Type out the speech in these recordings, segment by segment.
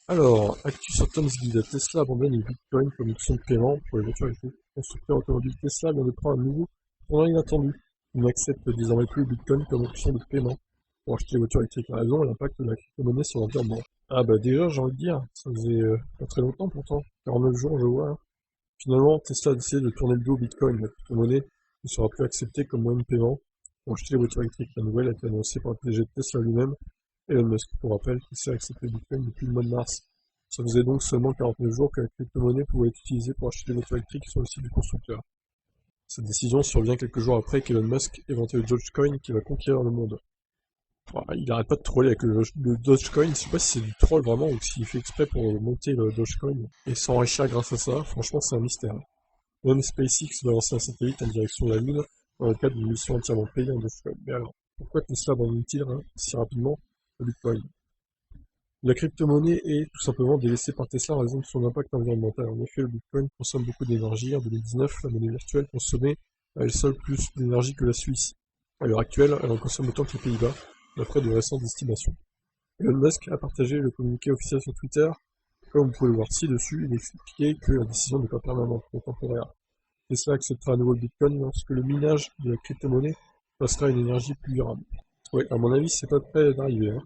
Alors, actu sur Tom's Guide, Tesla abandonne le Bitcoin comme option de paiement pour les voitures électriques. Le constructeur automobile Tesla vient de prendre un nouveau tournant inattendu. Il n'accepte désormais plus le Bitcoin comme option de paiement pour acheter les voitures électriques. La raison est l'impact de la crypto-monnaie sur l'environnement. Ah bah déjà, j'ai envie de dire, ça faisait pas très longtemps pourtant, 49 jours je vois, hein. Finalement, Tesla a décidé de tourner le dos au Bitcoin. La crypto-monnaie ne sera plus acceptée comme moyen de paiement pour acheter les voitures électriques. La nouvelle a été annoncée par le PDG de Tesla lui-même, Elon Musk. Pour rappel, Tesla a accepté le Bitcoin depuis le mois de mars. Ça faisait donc seulement 49 jours que la crypto-monnaie pouvait être utilisée pour acheter des voitures électriques sur le site du constructeur. Cette décision survient quelques jours après qu'Elon Musk ait vanté le Dogecoin qui va conquérir le monde. Il arrête pas de troller avec le Dogecoin, je sais pas si c'est du troll vraiment ou s'il fait exprès pour monter le Dogecoin et s'enrichir grâce à ça, franchement c'est un mystère. Même SpaceX va lancer un satellite en direction de la Lune dans le cadre d'une mission entièrement payée en Dogecoin. Mais alors, pourquoi Tesla abandonne-t-il si rapidement le Bitcoin? La crypto-monnaie est tout simplement délaissée par Tesla en raison de son impact environnemental. En effet, le Bitcoin consomme beaucoup d'énergie. En 2019, la monnaie virtuelle consommait à elle seule plus d'énergie que la Suisse. À l'heure actuelle, elle en consomme autant que les Pays-Bas, d'après de récentes estimations. Elon Musk a partagé le communiqué officiel sur Twitter. Comme vous pouvez le voir ci-dessus, il expliquait que la décision n'est pas permanente, mais temporaire. Tesla acceptera à nouveau le Bitcoin lorsque le minage de la crypto-monnaie passera à une énergie plus durable. Ouais, à mon avis, c'est pas près d'arriver, hein.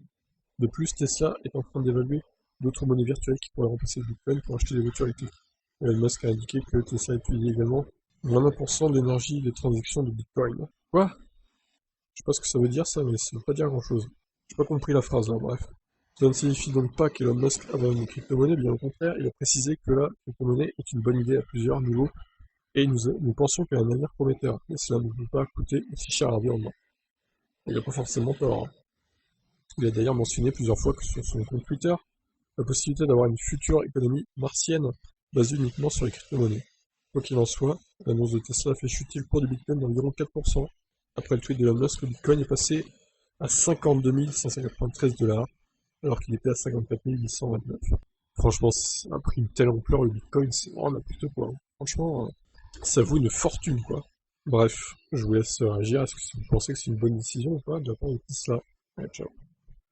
De plus, Tesla est en train d'évaluer d'autres monnaies virtuelles qui pourraient remplacer le Bitcoin pour acheter des voitures électriques. Elon Musk a indiqué que Tesla étudie également 20% de l'énergie des transactions de Bitcoin. Quoi? Je sais pas ce que ça veut dire ça, mais ça veut pas dire grand chose. J'ai pas compris la phrase là, bref. Ça ne signifie donc pas qu'Elon Musk abandonne une crypto-monnaie, bien au contraire, il a précisé que la crypto-monnaie est une bonne idée à plusieurs niveaux et nous pensons qu'elle a un avenir prometteur, mais cela ne peut pas coûter aussi cher à l'environnement. Il n'a pas forcément tort, hein. Il a d'ailleurs mentionné plusieurs fois que sur son compte Twitter la possibilité d'avoir une future économie martienne basée uniquement sur les crypto-monnaies. Quoi qu'il en soit, l'annonce de Tesla a fait chuter le cours du Bitcoin d'environ 4%. Après le tweet de Elon Musk, le Bitcoin est passé à 52 593 $, alors qu'il était à 54 829. Franchement, ça a pris une telle ampleur, le Bitcoin, c'est vraiment n'importe quoi, hein. Franchement, ça vaut une fortune, quoi. Bref, je vous laisse réagir. Est-ce que vous pensez que c'est une bonne décision ou pas de la part de Tesla? Ouais, ciao.